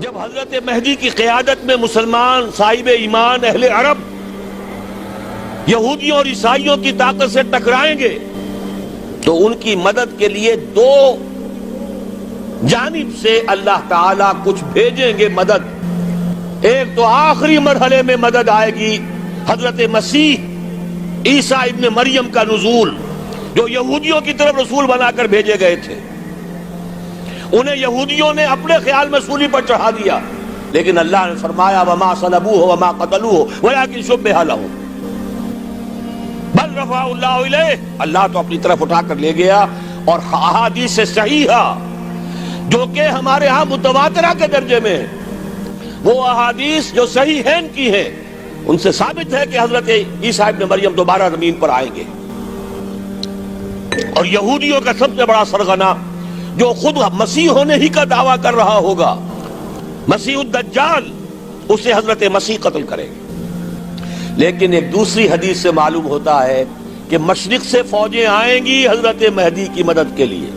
جب حضرت مہدی کی قیادت میں مسلمان صاحب ایمان اہل عرب یہودیوں اور عیسائیوں کی طاقت سے ٹکرائیں گے تو ان کی مدد کے لیے دو جانب سے اللہ تعالیٰ کچھ بھیجیں گے مدد۔ ایک تو آخری مرحلے میں مدد آئے گی حضرت مسیح عیسیٰ ابن مریم کا نزول، جو یہودیوں کی طرف رسول بنا کر بھیجے گئے تھے۔ انہیں یہودیوں نے اپنے خیال میں سولی پر چڑھا دیا، لیکن اللہ نے فرمایا وما صلبوہ وما قتلوہ ولکن شبہ لہم بل رفعہ اللہ الیہ، اللہ تو اپنی طرف اٹھا کر لے گیا۔ اور احادیث صحیحہ جو کہ ہمارے ہاں متواترہ کے درجے میں وہ احادیث جو صحیحین کی ہیں، ان سے ثابت ہے کہ حضرت عیسیٰ ابن مریم دوبارہ زمین پر آئیں گے۔ اور یہودیوں کا سب سے بڑا سرغنہ جو خود مسیح ہونے ہی کا دعویٰ کر رہا ہوگا، مسیح الدجال، اسے حضرت مسیح قتل کرے گے۔ لیکن ایک دوسری حدیث سے معلوم ہوتا ہے کہ مشرق سے فوجیں آئیں گی حضرت مہدی کی مدد کے لیے۔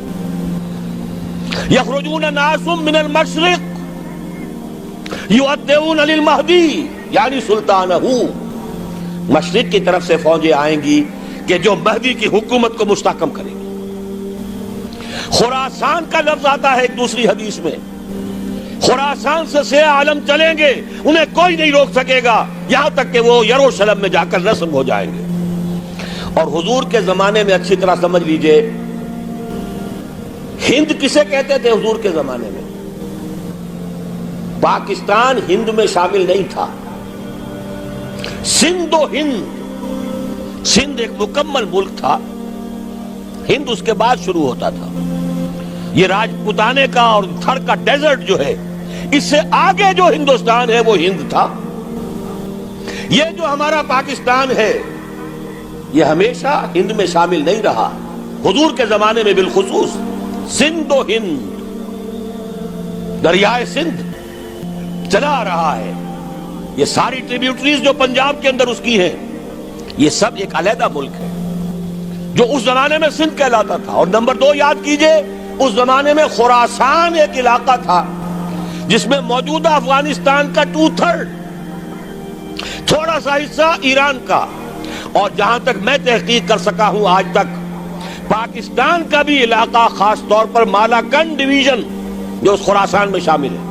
یخرجون ناس من المشرق یؤدون للمہدی یعنی سلطانہ، مشرق کی طرف سے فوجیں آئیں گی کہ جو مہدی کی حکومت کو مستحکم کریں گی۔ خراسان کا لفظ آتا ہے ایک دوسری حدیث میں، خراسان سے سیاہ عالم چلیں گے، انہیں کوئی نہیں روک سکے گا یہاں تک کہ وہ یروشلم میں جا کر نصب ہو جائیں گے۔ اور حضور کے زمانے میں اچھی طرح سمجھ لیجئے، ہند کسے کہتے تھے حضور کے زمانے میں؟ پاکستان ہند میں شامل نہیں تھا، سندھ و ہند، سندھ ایک مکمل ملک تھا، ہند اس کے بعد شروع ہوتا تھا۔ یہ راجپوتانے کا اور تھر کا ڈیزرٹ جو ہے، اس سے آگے جو ہندوستان ہے وہ ہند تھا۔ یہ جو ہمارا پاکستان ہے یہ ہمیشہ ہند میں شامل نہیں رہا، حضور کے زمانے میں بالخصوص سندھ و ہند، دریائے سندھ چلا رہا ہے۔ یہ ساری ٹریبیوٹریز جو پنجاب کے اندر اس کی ہیں، یہ سب ایک علیحدہ ملک ہے جو اس زمانے میں سندھ کہلاتا تھا۔ اور نمبر 2 یاد کیجئے، اس زمانے میں خراسان ایک علاقہ تھا جس میں موجودہ افغانستان کا 2/3، تھوڑا سا حصہ ایران کا، اور جہاں تک میں تحقیق کر سکا ہوں آج تک پاکستان کا بھی علاقہ، خاص طور پر مالاکنڈ ڈویژن جو اس خراسان میں شامل ہے۔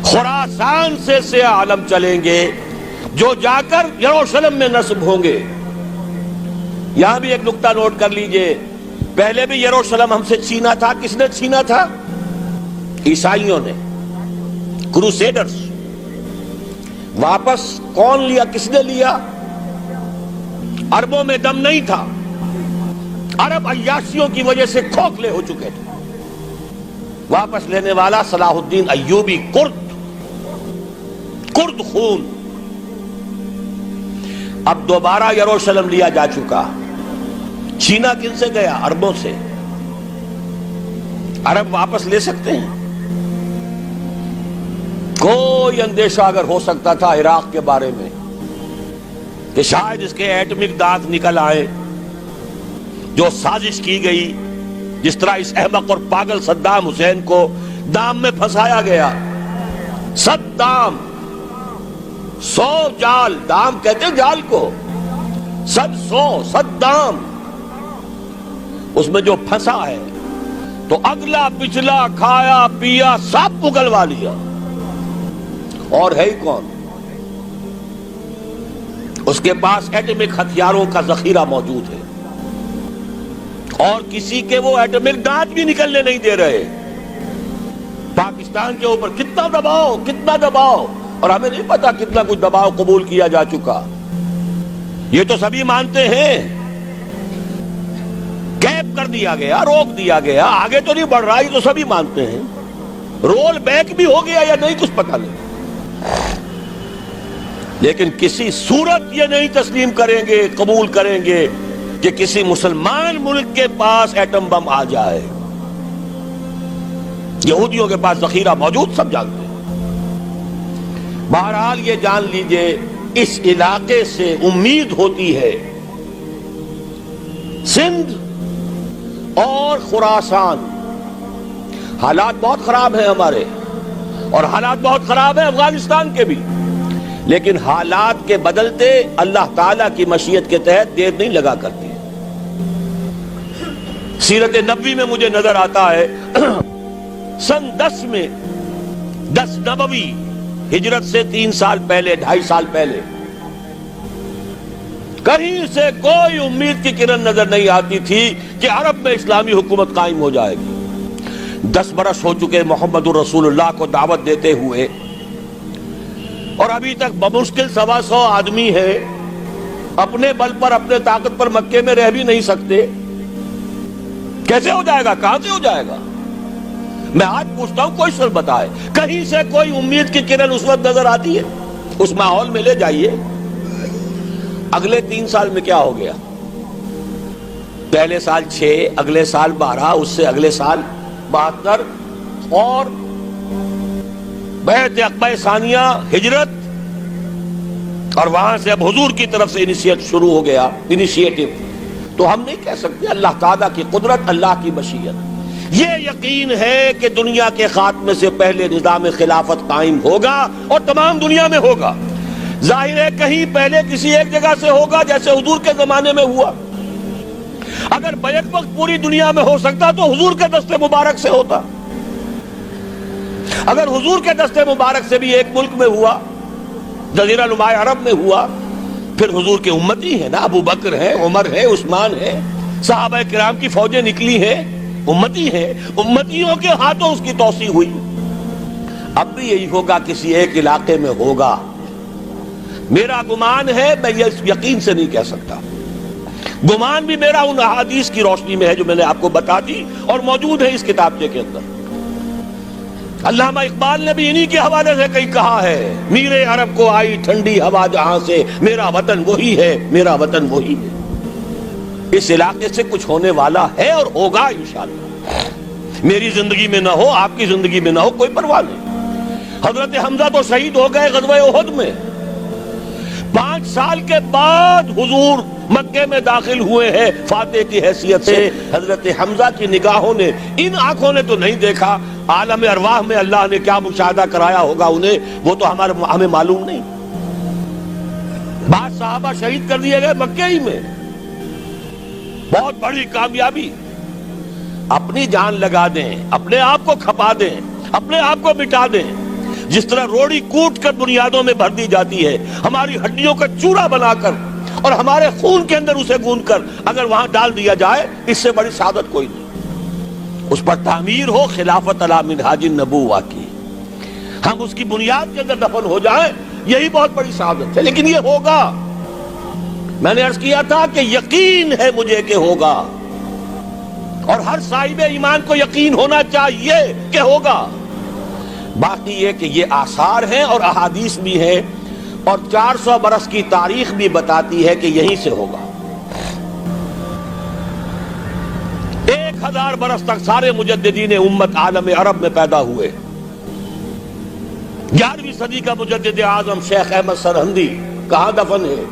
خراسان سے سیاہ عالم چلیں گے جو جا کر یروشلم میں نصب ہوں گے۔ یہاں بھی ایک نقطہ نوٹ کر لیجئے، پہلے بھی یروشلم ہم سے چھینا تھا۔ کس نے چھینا تھا؟ عیسائیوں نے، کروسیڈرز۔ واپس کون لیا؟ کس نے لیا؟ عربوں میں دم نہیں تھا، عرب عیاشیوں کی وجہ سے کھوکھلے ہو چکے تھے۔ واپس لینے والا صلاح الدین ایوبی، کرد خون۔ اب دوبارہ یروشلم لیا جا چکا۔ چھینا کن سے گیا؟ عربوں سے۔ عرب واپس لے سکتے ہیں؟ کوئی اندیشہ اگر ہو سکتا تھا عراق کے بارے میں کہ شاید اس کے ایٹمک دانت نکل آئے، جو سازش کی گئی، جس طرح اس احمق اور پاگل صدام حسین کو دام میں پھنسایا گیا۔ 100 جال، دام کہتے ہیں جال کو، 100 دام، اس میں جو پھنسا ہے تو اگلا پچھلا کھایا پیا سب اگلوا لیا۔ اور ہے ہی کون؟ اس کے پاس ایٹمک ہتھیاروں کا ذخیرہ موجود ہے، اور کسی کے وہ ایٹمک دانت بھی نکلنے نہیں دے رہے۔ پاکستان کے اوپر کتنا دباؤ، اور ہمیں نہیں پتا کتنا کچھ دباؤ قبول کیا جا چکا۔ یہ تو سبھی مانتے ہیں، کیپ کر دیا گیا، روک دیا گیا، آگے تو نہیں بڑھ رہا، یہ تو سبھی مانتے ہیں۔ رول بیک بھی ہو گیا یا نہیں کچھ پتہ نہیں، لیکن کسی صورت یہ نہیں تسلیم کریں گے، قبول کریں گے کہ کسی مسلمان ملک کے پاس ایٹم بم آ جائے۔ یہودیوں کے پاس ذخیرہ موجود، سب جانتے ہیں۔ بہرحال یہ جان لیجئے، اس علاقے سے امید ہوتی ہے سندھ اور خراسان حالات بہت خراب ہیں ہمارے، اور حالات بہت خراب ہیں افغانستان کے بھی، لیکن حالات کے بدلتے اللہ تعالیٰ کی مشیت کے تحت دیر نہیں لگا کرتی۔ سیرت نبوی میں مجھے نظر آتا ہے سن 10 میں، 10 نبوی، ہجرت سے 3 سال پہلے، 2.5 سال پہلے، کہیں سے کوئی امید کی کرن نظر نہیں آتی تھی کہ عرب میں اسلامی حکومت قائم ہو جائے گی۔ 10 برس ہو چکے محمد الرسول اللہ کو دعوت دیتے ہوئے، اور ابھی تک بمشکل 125 آدمی ہے، اپنے بل پر، اپنے طاقت پر مکے میں رہ بھی نہیں سکتے۔ کیسے ہو جائے گا؟ کہاں سے ہو جائے گا؟ میں آج پوچھتا ہوں، کوئی سر بتائے، کہیں سے کوئی امید کی کرن اس وقت نظر آتی ہے؟ اس ماحول میں لے جائیے۔ اگلے 3 سال میں کیا ہو گیا؟ پہلے سال 6، اگلے سال 12، اس سے اگلے سال 72، اور بیعت عقبہ ثانیہ، ہجرت، اور وہاں سے اب حضور کی طرف سے شروع ہو گیا انیشیٹو۔ تو ہم نہیں کہہ سکتے اللہ تعالیٰ کی قدرت، اللہ کی مشیت۔ یہ یقین ہے کہ دنیا کے خاتمے سے پہلے نظام خلافت قائم ہوگا، اور تمام دنیا میں ہوگا۔ ظاہر ہے کہیں پہلے کسی ایک جگہ سے ہوگا، جیسے حضور کے زمانے میں ہوا۔ اگر بیک وقت پوری دنیا میں ہو سکتا تو حضور کے دست مبارک سے ہوتا۔ اگر حضور کے دست مبارک سے بھی ایک ملک میں ہوا، جزیرہ نما عرب میں ہوا، پھر حضور کے امتی ہیں نا، ابو بکر ہے، عمر ہے، عثمان ہے، صحابہ کرام کی فوجیں نکلی ہیں، امتی ہیں، امتیوں کے ہاتھوں اس کی توسیع ہوئی۔ اب بھی یہی ہوگا، کسی ایک علاقے میں ہوگا۔ میرا گمان ہے، میں یہ یقین سے نہیں کہہ سکتا، گمان بھی میرا ان احادیث کی روشنی میں ہے جو میں نے آپ کو بتا دی اور موجود ہے اس کتابچے کے اندر۔ علامہ اقبال نے بھی انہی کے حوالے سے کہیں کہا ہے، میرے عرب کو آئی ٹھنڈی ہوا جہاں سے، میرا وطن وہی ہے، میرا وطن وہی ہے۔ اس علاقے سے کچھ ہونے والا ہے اور ہوگا انشاءاللہ۔ میری زندگی میں نہ ہو، آپ کی زندگی میں نہ ہو، کوئی پرواہ نہیں۔ حضرت حمزہ تو شہید ہو گئے غزوہ احد میں۔ 5 سال کے بعد حضور مکے میں داخل ہوئے ہیں فاتح کی حیثیت سے۔ حضرت حمزہ کی نگاہوں نے، ان آنکھوں نے تو نہیں دیکھا، عالم ارواح میں اللہ نے کیا مشاہدہ کرایا ہوگا انہیں، وہ تو ہمیں معلوم نہیں۔ بعض صحابہ شہید کر دیے گئے مکے ہی میں۔ بہت بڑی کامیابی۔ اپنی جان لگا دیں، اپنے آپ کو کھپا دیں، اپنے آپ کو مٹا دیں۔ جس طرح روڑی کوٹ کر بنیادوں میں بھر دی جاتی ہے، ہماری ہڈیوں کا چورا بنا کر اور ہمارے خون کے اندر اسے گوندھ کر اگر وہاں ڈال دیا جائے، اس سے بڑی سعادت کوئی نہیں۔ اس پر تعمیر ہو خلافت علی منہاج النبوہ کی، ہم اس کی بنیاد کے اندر دفن ہو جائیں، یہی بہت بڑی سعادت ہے۔ لیکن یہ ہوگا، میں نے عرض کیا تھا کہ یقین ہے مجھے کہ ہوگا، اور ہر صاحب ایمان کو یقین ہونا چاہیے کہ ہوگا۔ باقی یہ کہ یہ آثار ہیں اور احادیث بھی ہیں، اور 400 برس کی تاریخ بھی بتاتی ہے کہ یہیں سے ہوگا۔ 1000 برس تک سارے مجددین امت عالم عرب میں پیدا ہوئے۔ 11ویں صدی کا مجدد اعظم شیخ احمد سرہندی کہاں دفن ہے؟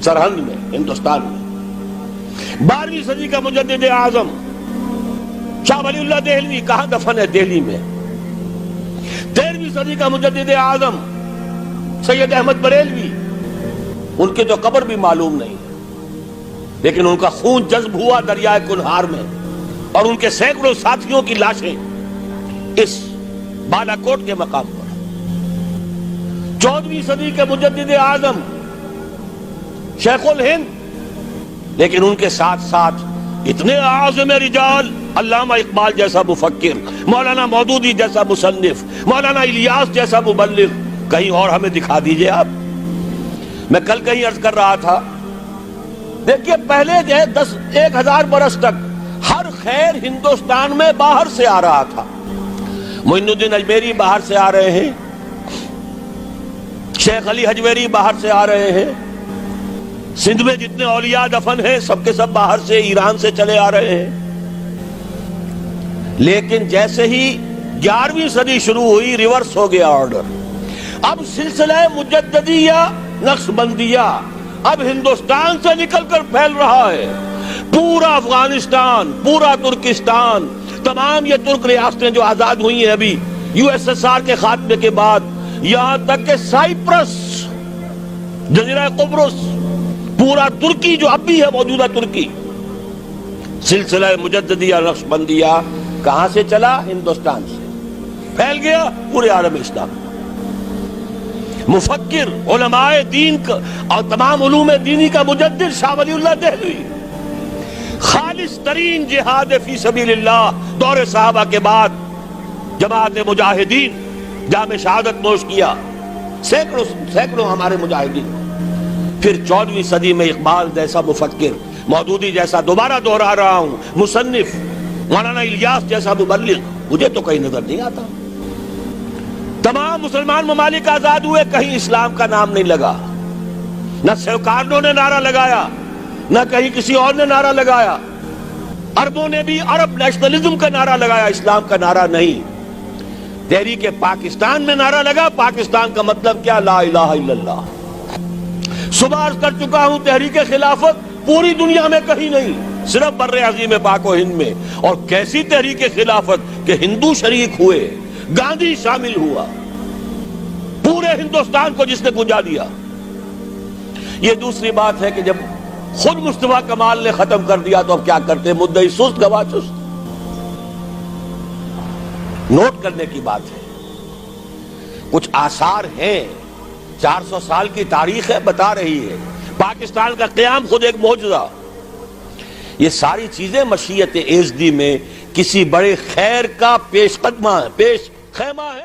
سرہند میں، ہندوستان میں۔ 12ویں صدی کا مجدد اعظم شاہ ولی اللہ دہلوی کہاں دفن ہے؟ دہلی میں۔ 13ویں صدی کا مجدد اعظم سید احمد بریلوی، ان کی تو قبر بھی معلوم نہیں، لیکن ان کا خون جذب ہوا دریائے کنہار میں، اور ان کے سینکڑوں ساتھیوں کی لاشیں اس بالا کوٹ کے مقام پر۔ 14ویں صدی کے مجدد اعظم شیخ الہند، لیکن ان کے ساتھ ساتھ اتنے اعظم رجال، علامہ اقبال جیسا مفکر، مولانا مودودی جیسا مصنف، مولانا الیاس جیسا مبلغ، کہیں اور ہمیں دکھا دیجئے آپ۔ میں کل کہیں عرض کر رہا تھا، دیکھیے پہلے جو ہے 1000 برس تک ہر خیر ہندوستان میں باہر سے آ رہا تھا۔ معین الدین اجمیری باہر سے آ رہے ہیں، شیخ علی حجویری باہر سے آ رہے ہیں، سندھ میں جتنے اولیاء دفن ہیں سب کے سب باہر سے، ایران سے چلے آ رہے ہیں۔ لیکن جیسے ہی 11ویں صدی شروع ہوئی، ریورس ہو گیا آرڈر۔ اب سلسلہ مجددیہ، نقشبندیہ اب ہندوستان سے نکل کر پھیل رہا ہے۔ پورا افغانستان، پورا ترکستان، تمام یہ ترک ریاستیں جو آزاد ہوئی ہیں ابھی USSR کے خاتمے کے بعد، یہاں تک کہ سائپرس، جزیرہ قبرص، پورا ترکی جو اب بھی ہے موجودہ ترکی، سلسلہ مجددیہ نقشبندیہ کہاں سے چلا؟ ہندوستان سے پھیل گیا پورے عالم اسلام۔ مفکر، علماء دین کا اور تمام علوم دینی کا مجدد شاہ ولی اللہ دہلوی، خالص ترین جہاد فی سبیل اللہ دور صحابہ کے بعد جماعت مجاہدین جام شہادت نوش کیا، سینکڑوں ہمارے مجاہدین۔ پھر 14ویں صدی میں اقبال جیسا مفکر، مودودی جیسا، دوبارہ دوہرا رہا ہوں، مصنف، مولانا الیاس جیسا مبلغ مجھے تو کہیں نظر نہیں آتا۔ تمام مسلمان ممالک آزاد ہوئے، کہیں اسلام کا نام نہیں لگا، نہ سرکاروں نے نعرہ لگایا، نہ کہیں کسی اور نے نعرہ لگایا۔ عربوں نے بھی عرب نیشنلزم کا نعرہ لگایا، اسلام کا نعرہ نہیں۔ تحریک پاکستان میں نعرہ لگا، پاکستان کا مطلب کیا؟ لا الہ الا اللہ۔ صبح عرض کر چکا ہوں، تحریک خلافت پوری دنیا میں کہیں نہیں، صرف بر عظیم پاک و ہند میں۔ اور کیسی تحریک خلافت کہ ہندو شریک ہوئے، گاندھی شامل ہوا، پورے ہندوستان کو جس نے گنجا دیا۔ یہ دوسری بات ہے کہ جب خود مصطفیٰ کمال نے ختم کر دیا تو اب کیا کرتے؟ مدعی سست گواہ چست۔ نوٹ کرنے کی بات ہے، کچھ آثار ہیں، 400 سال کی تاریخ ہے، بتا رہی ہے پاکستان کا قیام خود ایک معجزہ۔ یہ ساری چیزیں مشیت ایزدی میں کسی بڑے خیر کا پیش خیمہ ہے۔